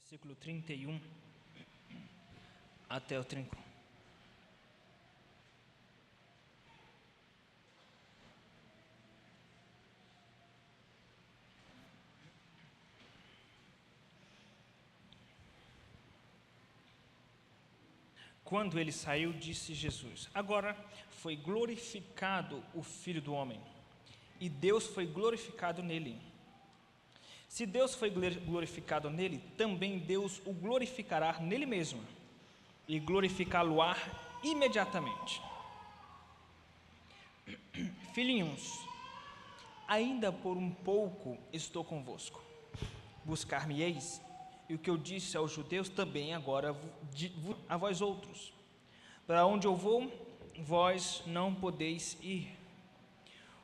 versículo 31 até o 30. Quando ele saiu, disse Jesus: agora foi glorificado o Filho do Homem, e Deus foi glorificado nele. Se Deus foi glorificado nele, também Deus o glorificará nele mesmo, e glorificá-lo-á imediatamente. Filhinhos, ainda por um pouco estou convosco. Buscar-me-eis, e o que eu disse aos judeus também agora a vós outros. Para onde eu vou, vós não podeis ir.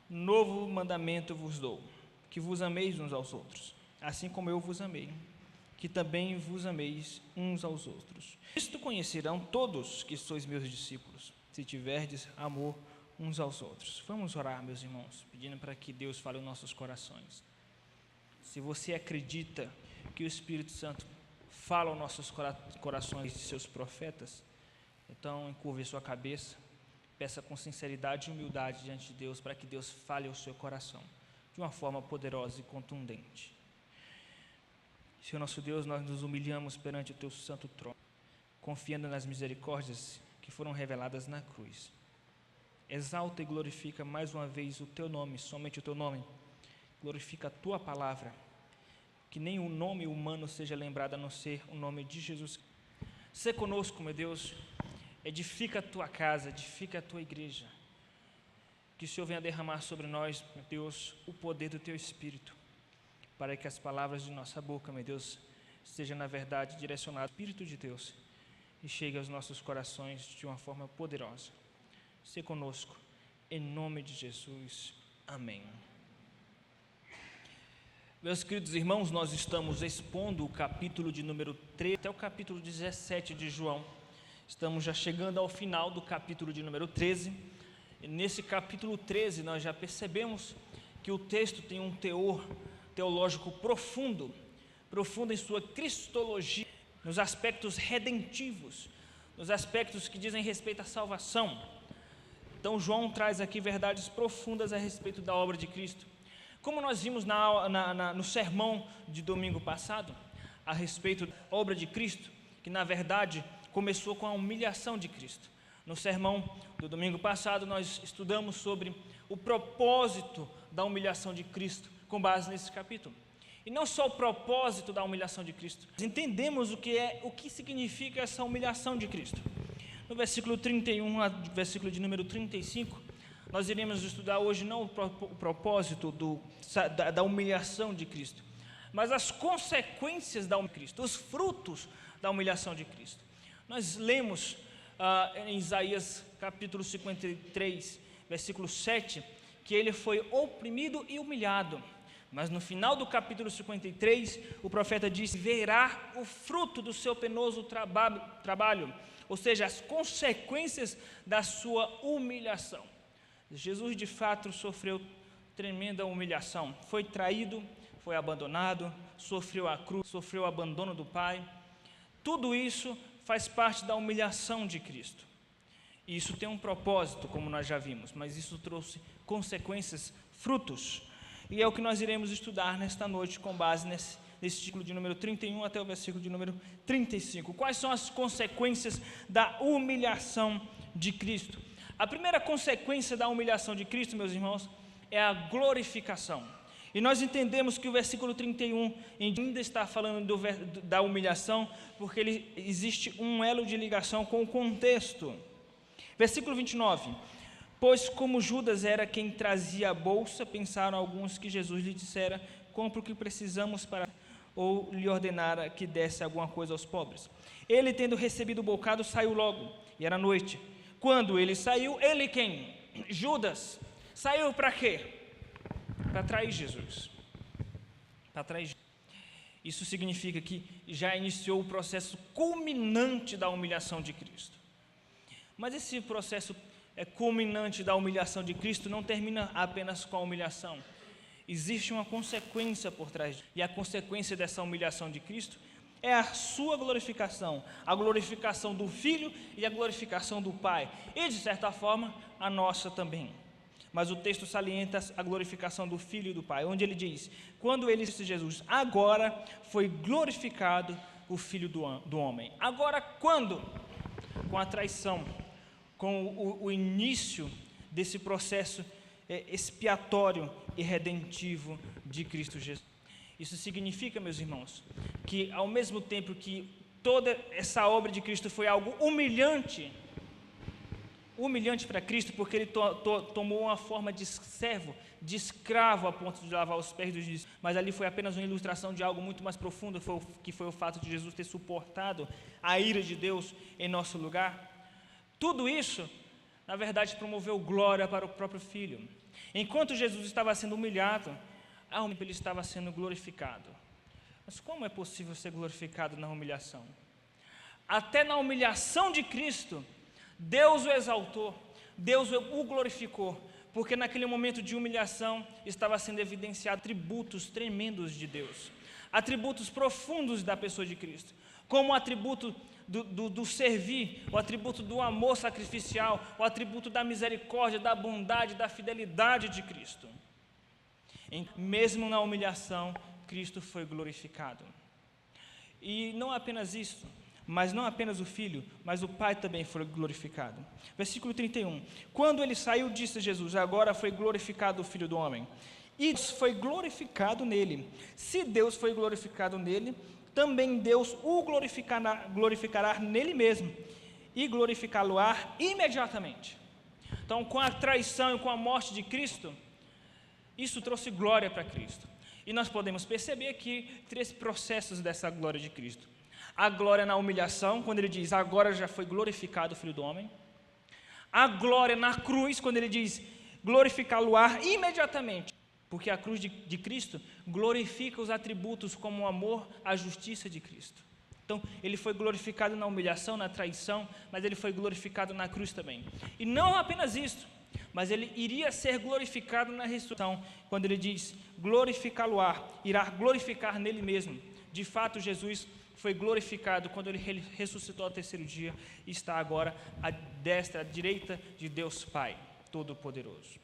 Novo mandamento vos dou, que vos ameis uns aos outros, assim como eu vos amei, que também vos ameis uns aos outros. Isto conhecerão todos que sois meus discípulos, se tiverdes amor uns aos outros. Vamos orar, meus irmãos, pedindo para que Deus fale aos nossos corações. Se você acredita que o Espírito Santo fala aos nossos corações de seus profetas, então encurve sua cabeça, peça com sinceridade e humildade diante de Deus, para que Deus fale ao seu coração de uma forma poderosa e contundente. Senhor nosso Deus, nós nos humilhamos perante o teu santo trono, confiando nas misericórdias que foram reveladas na cruz. Exalta e glorifica mais uma vez o teu nome, somente o teu nome. Glorifica a tua palavra, que nem o nome humano seja lembrado a não ser o nome de Jesus. Sê conosco, meu Deus, edifica a tua casa, edifica a tua igreja. Que o Senhor venha derramar sobre nós, meu Deus, o poder do teu Espírito, para que as palavras de nossa boca, meu Deus, estejam na verdade direcionadas ao Espírito de Deus e chegue aos nossos corações de uma forma poderosa. Sê conosco, em nome de Jesus. Amém. Meus queridos irmãos, nós estamos expondo o capítulo de número 13 até o capítulo 17 de João. Estamos já chegando ao final do capítulo de número 13. E nesse capítulo 13 nós já percebemos que o texto tem um teor teológico profundo em sua cristologia, nos aspectos redentivos, nos aspectos que dizem respeito à salvação. Então João traz aqui verdades profundas a respeito da obra de Cristo. Como nós vimos no sermão de domingo passado, a respeito da obra de Cristo, que na verdade começou com a humilhação de Cristo. No sermão do domingo passado, nós estudamos sobre o propósito da humilhação de Cristo, com base nesse capítulo. E não só o propósito da humilhação de Cristo, mas entendemos o que significa essa humilhação de Cristo. No versículo 31 ao versículo de número 35, nós iremos estudar hoje não o propósito da humilhação de Cristo, mas as consequências da humilhação de Cristo, os frutos da humilhação de Cristo. Nós lemos em Isaías capítulo 53, versículo 7, que ele foi oprimido e humilhado. Mas no final do capítulo 53, o profeta diz: verá o fruto do seu penoso trabalho, ou seja, as consequências da sua humilhação. Jesus de fato sofreu tremenda humilhação, foi traído, foi abandonado, sofreu a cruz, sofreu o abandono do Pai. Tudo isso faz parte da humilhação de Cristo. E isso tem um propósito, como nós já vimos, mas isso trouxe consequências, frutos. E é o que nós iremos estudar nesta noite, com base nesse versículo de número 31 até o versículo de número 35. Quais são as consequências da humilhação de Cristo? A primeira consequência da humilhação de Cristo, meus irmãos, é a glorificação. E nós entendemos que o versículo 31 ainda está falando da humilhação, porque existe um elo de ligação com o contexto. Versículo 29. Pois como Judas era quem trazia a bolsa, pensaram alguns que Jesus lhe dissera: compra o que precisamos para... ou lhe ordenara que desse alguma coisa aos pobres. Ele, tendo recebido o bocado, saiu logo, e era noite. Quando ele saiu, ele quem? Judas. Saiu para quê? Para trair Jesus. Para trair Jesus. Isso significa que já iniciou o processo culminante da humilhação de Cristo. Mas esse processo culminante da humilhação de Cristo não termina apenas com a humilhação. Existe uma consequência por trás. E a consequência dessa humilhação de Cristo é a sua glorificação, a glorificação do Filho e a glorificação do Pai, e de certa forma a nossa também. Mas o texto salienta a glorificação do Filho e do Pai, onde ele diz: quando ele disse Jesus, agora foi glorificado o Filho do homem. Agora quando? Com a traição, com o início desse processo expiatório e redentivo de Cristo Jesus. Isso significa, meus irmãos, que ao mesmo tempo que toda essa obra de Cristo foi algo humilhante para Cristo, porque ele tomou uma forma de servo, de escravo, a ponto de lavar os pés dos discípulos, mas ali foi apenas uma ilustração de algo muito mais profundo, que foi o fato de Jesus ter suportado a ira de Deus em nosso lugar. Tudo isso, na verdade, promoveu glória para o próprio Filho. Enquanto Jesus estava sendo humilhado, ao mesmo tempo ele estava sendo glorificado. Mas como é possível ser glorificado na humilhação? Até na humilhação de Cristo, Deus o exaltou, Deus o glorificou, porque naquele momento de humilhação estava sendo evidenciado atributos tremendos de Deus, atributos profundos da pessoa de Cristo, como o atributo do servir, o atributo do amor sacrificial, o atributo da misericórdia, da bondade, da fidelidade de Cristo. Mesmo na humilhação, Cristo foi glorificado. E não apenas isso, mas não apenas o Filho, mas o Pai também foi glorificado. Versículo 31. Quando ele saiu, disse Jesus, agora foi glorificado o Filho do Homem. E Deus foi glorificado nele. Se Deus foi glorificado nele, também Deus o glorificará nele mesmo, e glorificá-lo-á imediatamente. Então, com a traição e com a morte de Cristo, isso trouxe glória para Cristo. E nós podemos perceber aqui 3 processos dessa glória de Cristo. A glória na humilhação, quando ele diz, agora já foi glorificado o Filho do Homem. A glória na cruz, quando ele diz, glorificá-lo-á imediatamente. Porque a cruz de Cristo glorifica os atributos como o amor, a justiça de Cristo. Então, ele foi glorificado na humilhação, na traição, mas ele foi glorificado na cruz também. E não apenas isso, mas ele iria ser glorificado na ressurreição, quando ele diz, glorificá-lo-á, irá glorificar nele mesmo. De fato, Jesus foi glorificado quando ele ressuscitou ao 3º dia e está agora à destra, à direita de Deus Pai Todo-Poderoso.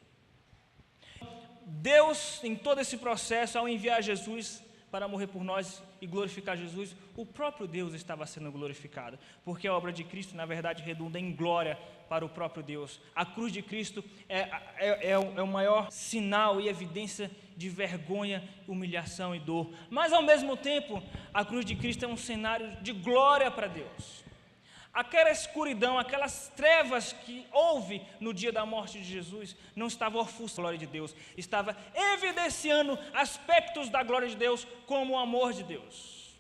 Deus, em todo esse processo, ao enviar Jesus para morrer por nós e glorificar Jesus, o próprio Deus estava sendo glorificado, porque a obra de Cristo, na verdade, redunda em glória para o próprio Deus. A cruz de Cristo é o maior sinal e evidência de vergonha, humilhação e dor, mas ao mesmo tempo, a cruz de Cristo é um cenário de glória para Deus. Aquela escuridão, aquelas trevas que houve no dia da morte de Jesus, não estava ofuscando a glória de Deus, estava evidenciando aspectos da glória de Deus como o amor de Deus.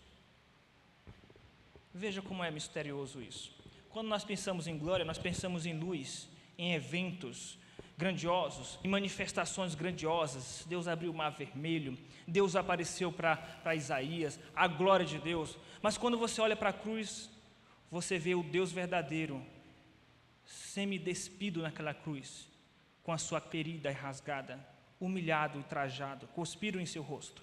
Veja como é misterioso isso. Quando nós pensamos em glória, nós pensamos em luz, em eventos grandiosos, em manifestações grandiosas. Deus abriu o mar vermelho, Deus apareceu para Isaías, a glória de Deus. Mas quando você olha para a cruz, você vê o Deus verdadeiro, semi-despido naquela cruz, com a sua ferida rasgada, humilhado, ultrajado, cuspiram em seu rosto.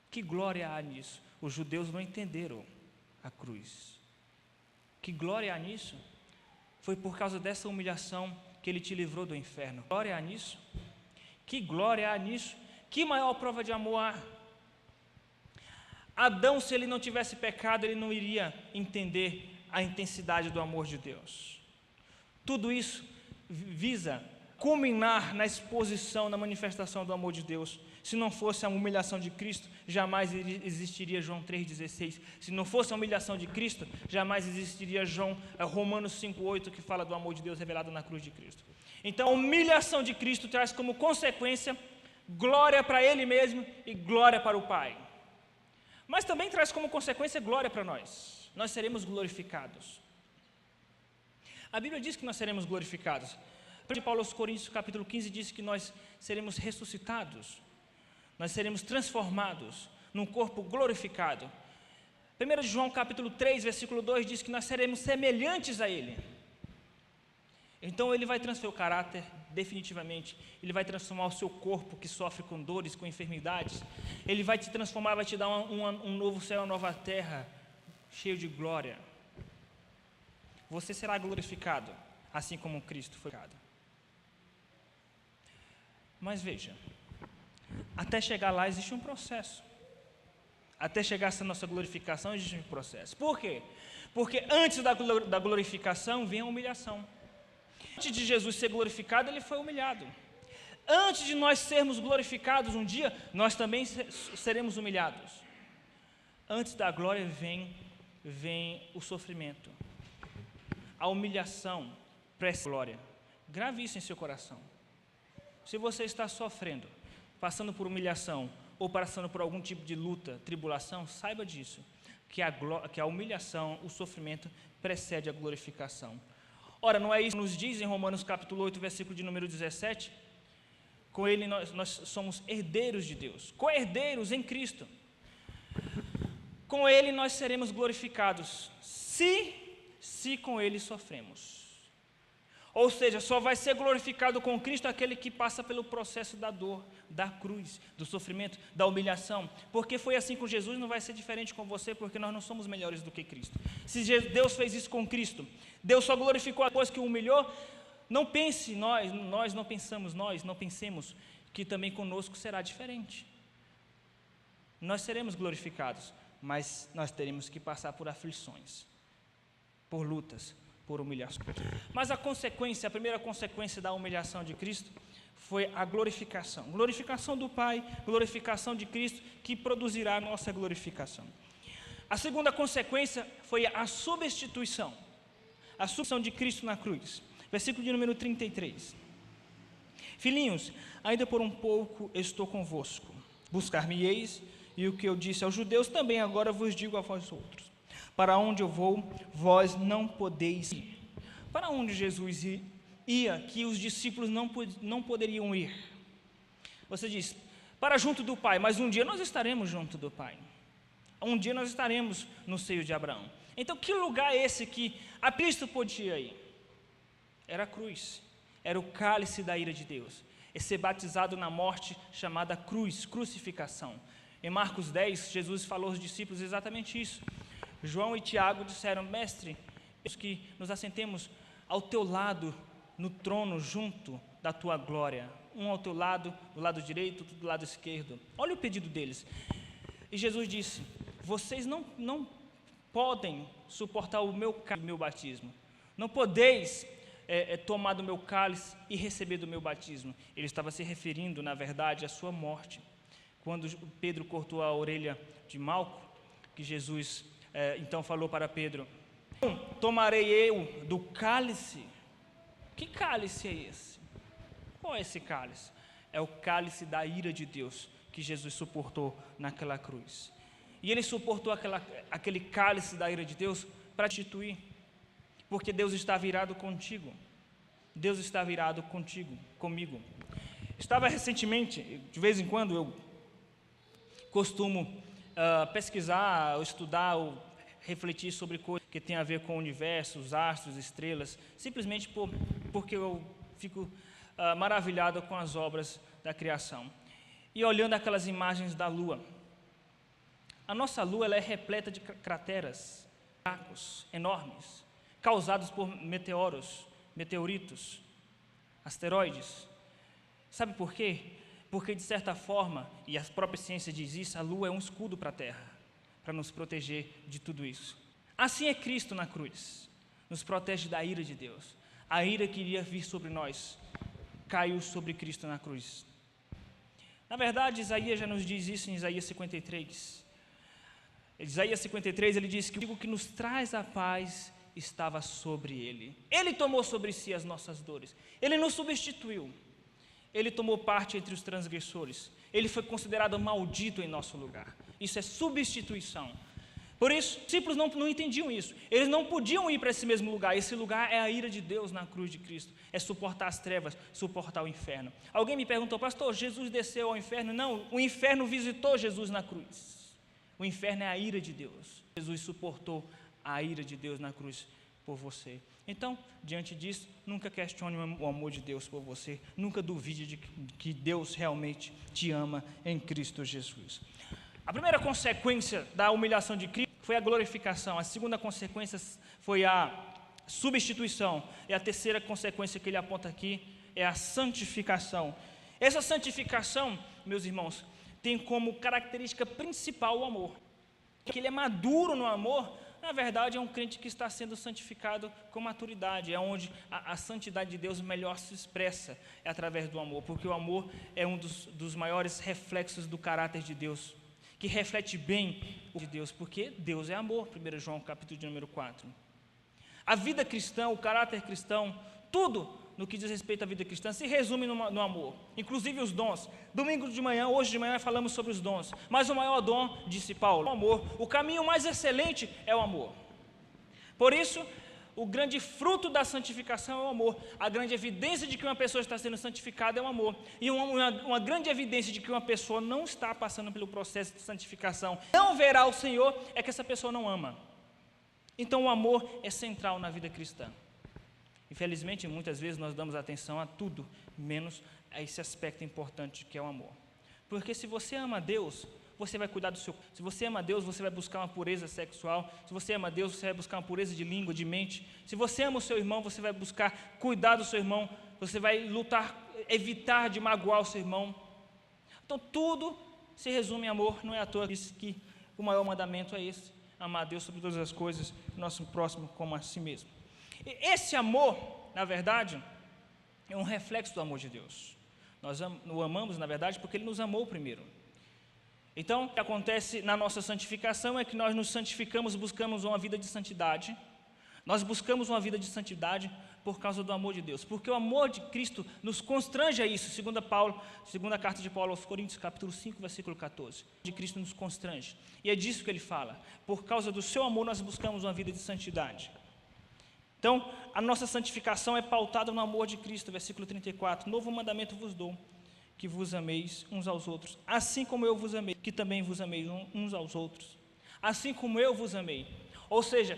Que glória há nisso? Os judeus não entenderam a cruz. Que glória há nisso? Foi por causa dessa humilhação que ele te livrou do inferno. Glória há nisso? Que glória há nisso? Que maior prova de amor há? Adão, se ele não tivesse pecado, ele não iria entender a intensidade do amor de Deus. Tudo isso visa culminar na exposição, na manifestação do amor de Deus. Se não fosse a humilhação de Cristo, jamais existiria João 3,16. Se não fosse a humilhação de Cristo, jamais existiria Romanos 5,8, que fala do amor de Deus revelado na cruz de Cristo. Então, a humilhação de Cristo traz como consequência glória para Ele mesmo e glória para o Pai. Mas também traz como consequência glória para nós. Nós seremos glorificados. A Bíblia diz que nós seremos glorificados. Paulo aos Coríntios, capítulo 15, diz que nós seremos ressuscitados. Nós seremos transformados num corpo glorificado. 1 João, capítulo 3, versículo 2, diz que nós seremos semelhantes a Ele. Então Ele vai transformar o caráter definitivamente. Ele vai transformar o seu corpo que sofre com dores, com enfermidades. Ele vai te transformar, vai te dar um novo céu, uma nova terra. cheio de glória. Você será glorificado, assim como Cristo foi glorificado. Mas veja, até chegar lá existe um processo. Até chegar a essa nossa glorificação existe um processo. Por quê? Porque antes da glorificação vem a humilhação. Antes de Jesus ser glorificado, ele foi humilhado. Antes de nós sermos glorificados um dia, nós também seremos humilhados. Antes da glória vem o sofrimento. A humilhação precede a glória. Grave isso em seu coração. Se você está sofrendo, passando por humilhação, ou passando por algum tipo de luta, tribulação, saiba disso, que a humilhação, o sofrimento, precede a glorificação. Ora, não é isso que nos diz em Romanos capítulo 8, versículo de número 17? Com ele nós somos herdeiros de Deus, co-herdeiros em Cristo. Com ele nós seremos glorificados, se com ele sofremos. Ou seja, só vai ser glorificado com Cristo aquele que passa pelo processo da dor, da cruz, do sofrimento, da humilhação. Porque foi assim com Jesus, não vai ser diferente com você, porque nós não somos melhores do que Cristo. Se Deus fez isso com Cristo, Deus só glorificou depois que o humilhou. Não pense nós não pensemos que também conosco será diferente. Nós seremos glorificados, mas nós teremos que passar por aflições, por lutas, por humilhação. Mas a primeira consequência da humilhação de Cristo foi a glorificação. Glorificação do Pai, glorificação de Cristo, que produzirá a nossa glorificação. A segunda consequência foi a substituição. A substituição de Cristo na cruz. Versículo de número 33. Filhinhos, ainda por um pouco estou convosco. Buscar-me-eis, e o que eu disse aos judeus também agora vos digo a vós outros. Para onde eu vou, vós não podeis ir. Para onde Jesus ia, que os discípulos não poderiam ir? Você diz, para junto do Pai, mas um dia nós estaremos junto do Pai. Um dia nós estaremos no seio de Abraão. Então, que lugar é esse que a Cristo podia ir? Era a cruz, era o cálice da ira de Deus. É ser batizado na morte chamada cruz, crucificação. Em Marcos 10, Jesus falou aos discípulos exatamente isso. João e Tiago disseram, mestre, que nos assentemos ao teu lado, no trono, junto da tua glória. Um ao teu lado, do lado direito, outro do lado esquerdo. Olha o pedido deles. E Jesus disse, vocês não podem suportar o meu batismo. Não podeis tomar do meu cálice e receber do meu batismo. Ele estava se referindo, na verdade, à sua morte. Quando Pedro cortou a orelha de Malco, que Jesus então falou para Pedro, tomarei eu do cálice. Que cálice é esse? Qual é esse cálice? É o cálice da ira de Deus que Jesus suportou naquela cruz. E ele suportou aquele cálice da ira de Deus para instituir, porque Deus está virado contigo. Deus está virado comigo. Estava recentemente, de vez em quando eu costumo pesquisar, ou estudar, ou refletir sobre coisas que tem a ver com o universo, os astros, estrelas, simplesmente porque eu fico maravilhado com as obras da criação. E olhando aquelas imagens da Lua, a nossa Lua ela é repleta de crateras, buracos enormes, causados por meteoritos, asteroides. Sabe por quê? Porque, de certa forma, e a própria ciência diz isso, a Lua é um escudo para a Terra, para nos proteger de tudo isso. Assim é Cristo na cruz, nos protege da ira de Deus. A ira que iria vir sobre nós, caiu sobre Cristo na cruz. Na verdade, Isaías já nos diz isso em Isaías 53. Isaías 53, ele diz que o que nos traz a paz estava sobre ele. Ele tomou sobre si as nossas dores. Ele nos substituiu. Ele tomou parte entre os transgressores. Ele foi considerado maldito em nosso lugar. Isso é substituição. Por isso, os discípulos não entendiam isso. Eles não podiam ir para esse mesmo lugar. Esse lugar é a ira de Deus na cruz de Cristo. É suportar as trevas, suportar o inferno. Alguém me perguntou, pastor, Jesus desceu ao inferno? Não, o inferno visitou Jesus na cruz. O inferno é a ira de Deus. Jesus suportou a ira de Deus na cruz por você. Então, diante disso, nunca questione o amor de Deus por você. Nunca duvide de que Deus realmente te ama em Cristo Jesus. A primeira consequência da humilhação de Cristo foi a glorificação. A segunda consequência foi a substituição. E a terceira consequência que ele aponta aqui é a santificação. Essa santificação, meus irmãos, tem como característica principal o amor. Que ele é maduro no amor, na verdade é um crente que está sendo santificado com maturidade, é onde a santidade de Deus melhor se expressa, é através do amor, porque o amor é um dos maiores reflexos do caráter de Deus, que reflete bem o de Deus, porque Deus é amor, 1 João capítulo de número 4. A vida cristã, o caráter cristão, tudo no que diz respeito à vida cristã se resume no amor, inclusive os dons. Domingo de manhã, hoje de manhã falamos sobre os dons, mas o maior dom, disse Paulo, é o amor. O caminho mais excelente é o amor. Por isso, o grande fruto da santificação é o amor. A grande evidência de que uma pessoa está sendo santificada é o amor. E uma grande evidência de que uma pessoa não está passando pelo processo de santificação, não verá o Senhor, é que essa pessoa não ama. Então o amor é central na vida cristã. Infelizmente, muitas vezes nós damos atenção a tudo, menos a esse aspecto importante que é o amor. Porque se você ama a Deus, você vai cuidar do seu corpo. Se você ama a Deus, você vai buscar uma pureza sexual. Se você ama a Deus, você vai buscar uma pureza de língua, de mente. Se você ama o seu irmão, você vai buscar cuidar do seu irmão. Você vai lutar, evitar de magoar o seu irmão. Então tudo se resume em amor. Não é à toa que o maior mandamento é esse: amar a Deus sobre todas as coisas, o nosso próximo como a si mesmo. Esse amor, na verdade, é um reflexo do amor de Deus. Nós o amamos, na verdade, porque Ele nos amou primeiro. Então, o que acontece na nossa santificação é que nós nos santificamos, buscamos uma vida de santidade. Nós buscamos uma vida de santidade por causa do amor de Deus, porque o amor de Cristo nos constrange a isso, segunda carta de Paulo aos Coríntios, capítulo 5, versículo 14. De Cristo nos constrange, e é disso que ele fala: por causa do seu amor nós buscamos uma vida de santidade. Então, a nossa santificação é pautada no amor de Cristo, versículo 34, novo mandamento vos dou, que vos ameis uns aos outros, assim como eu vos amei, que também vos ameis uns aos outros, assim como eu vos amei. Ou seja,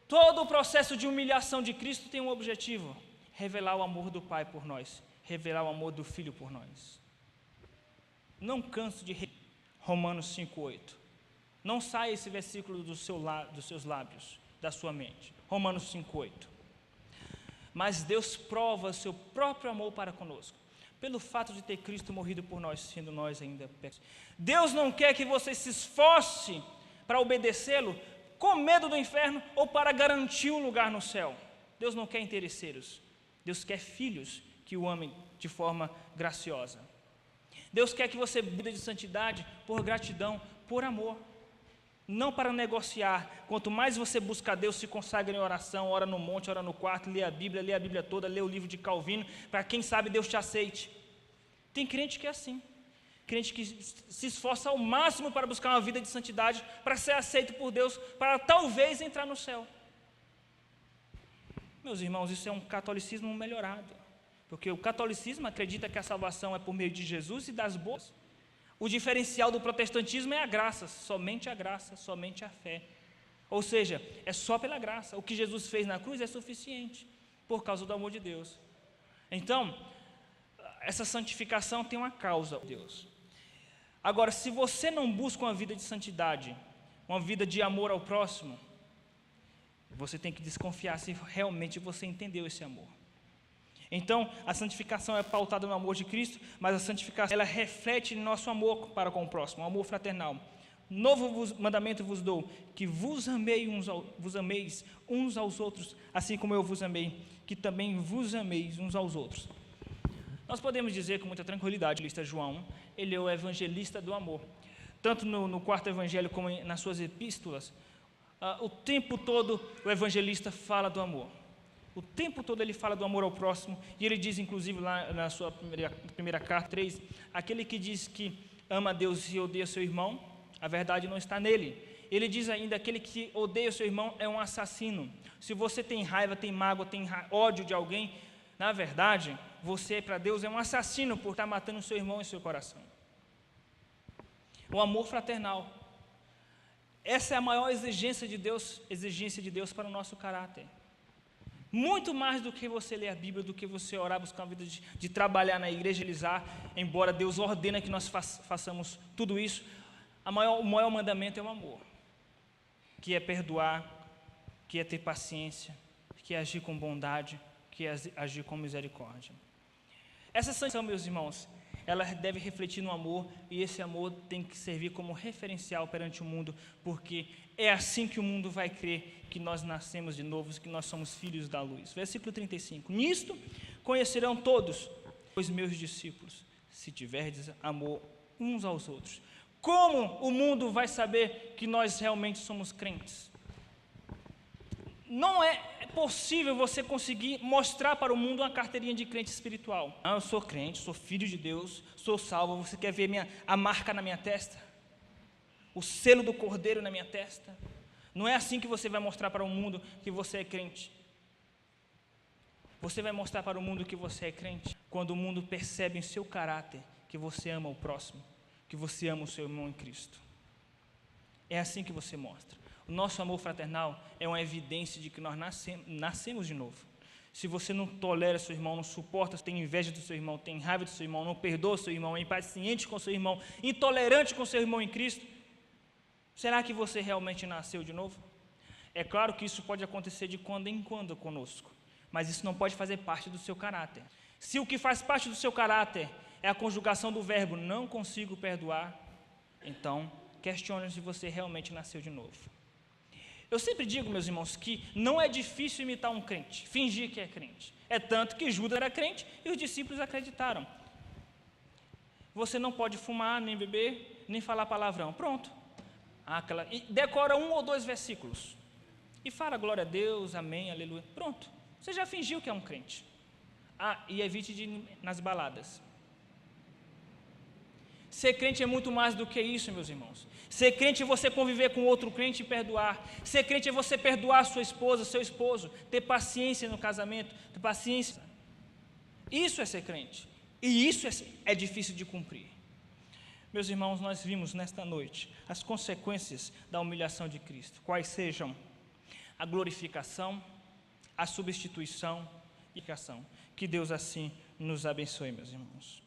todo o processo de humilhação de Cristo tem um objetivo: revelar o amor do Pai por nós, revelar o amor do Filho por nós. Não canso de Romanos 5,8. Não saia esse versículo dos seus lábios, da sua mente. Romanos 5,8. Mas Deus prova o seu próprio amor para conosco, pelo fato de ter Cristo morrido por nós, sendo nós ainda pecadores. Deus não quer que você se esforce para obedecê-lo com medo do inferno ou para garantir um lugar no céu. Deus não quer interesseiros. Deus quer filhos que o amem de forma graciosa. Deus quer que você viva de santidade por gratidão, por amor. Não para negociar. Quanto mais você busca a Deus, se consagra em oração, ora no monte, ora no quarto, lê a Bíblia toda, lê o livro de Calvino, para quem sabe Deus te aceite. Tem crente que é assim, crente que se esforça ao máximo para buscar uma vida de santidade, para ser aceito por Deus, para talvez entrar no céu. Meus irmãos, isso é um catolicismo melhorado, porque o catolicismo acredita que a salvação é por meio de Jesus e das boas. O diferencial do protestantismo é a graça, somente a fé. Ou seja, é só pela graça. O que Jesus fez na cruz é suficiente, por causa do amor de Deus. Então, essa santificação tem uma causa, Deus. Agora, se você não busca uma vida de santidade, uma vida de amor ao próximo, você tem que desconfiar se realmente você entendeu esse amor. Então, a santificação é pautada no amor de Cristo, mas a santificação ela reflete nosso amor para com o próximo, um amor fraternal. Novo mandamento vos dou, que vos ameis uns aos outros, assim como eu vos amei, que também vos ameis uns aos outros. Nós podemos dizer com muita tranquilidade, o evangelista João, ele é o evangelista do amor. Tanto no quarto evangelho como nas suas epístolas, o tempo todo o evangelista fala do amor. O tempo todo ele fala do amor ao próximo, e ele diz, inclusive, lá na sua primeira carta 3, aquele que diz que ama a Deus e odeia seu irmão, a verdade não está nele. Ele diz ainda, aquele que odeia seu irmão é um assassino. Se você tem raiva, tem mágoa, tem ódio de alguém, na verdade, você para Deus é um assassino por estar matando seu irmão em seu coração. O amor fraternal. Essa é a maior exigência de Deus para o nosso caráter. Muito mais do que você ler a Bíblia, do que você orar, buscar uma vida de trabalhar na igreja, evangelizar, embora Deus ordena que nós façamos tudo isso, o maior mandamento é o amor. que é perdoar, que é ter paciência, que é agir com bondade, que é agir com misericórdia. Essa sanção, meus irmãos, ela deve refletir no amor, e esse amor tem que servir como referencial perante o mundo, porque é assim que o mundo vai crer que nós nascemos de novo, que nós somos filhos da luz. Versículo 35. Nisto conhecerão todos os meus discípulos, se tiverdes amor uns aos outros. Como o mundo vai saber que nós realmente somos crentes? Não é possível você conseguir mostrar para o mundo uma carteirinha de crente espiritual. Eu sou crente, sou filho de Deus, sou salvo. Você quer ver a marca na minha testa? O selo do Cordeiro na minha testa? Não é assim que você vai mostrar para o mundo que você é crente. Você vai mostrar para o mundo que você é crente quando o mundo percebe em seu caráter que você ama o próximo, que você ama o seu irmão em Cristo. É assim que você mostra. O nosso amor fraternal é uma evidência de que nós nascemos de novo. Se você não tolera seu irmão, não suporta, tem inveja do seu irmão, tem raiva do seu irmão, não perdoa seu irmão, é impaciente com seu irmão, intolerante com seu irmão em Cristo, será que você realmente nasceu de novo? É claro que isso pode acontecer de quando em quando conosco, mas isso não pode fazer parte do seu caráter. Se o que faz parte do seu caráter é a conjugação do verbo não consigo perdoar, então questione se você realmente nasceu de novo. Eu sempre digo, meus irmãos, que não é difícil imitar um crente, fingir que é crente. É tanto que Judas era crente e os discípulos acreditaram. Você não pode fumar, nem beber, nem falar palavrão. Pronto. E decora 1 ou 2 versículos. E fala glória a Deus, amém, aleluia. Pronto. Você já fingiu que é um crente. E evite de ir nas baladas. Ser crente é muito mais do que isso, meus irmãos. Ser crente é você conviver com outro crente e perdoar. Ser crente é você perdoar sua esposa, seu esposo, ter paciência no casamento, ter paciência. Isso é ser crente. E isso é difícil de cumprir. Meus irmãos, nós vimos nesta noite as consequências da humilhação de Cristo. Quais sejam a glorificação, a substituição e a ação. Que Deus assim nos abençoe, meus irmãos.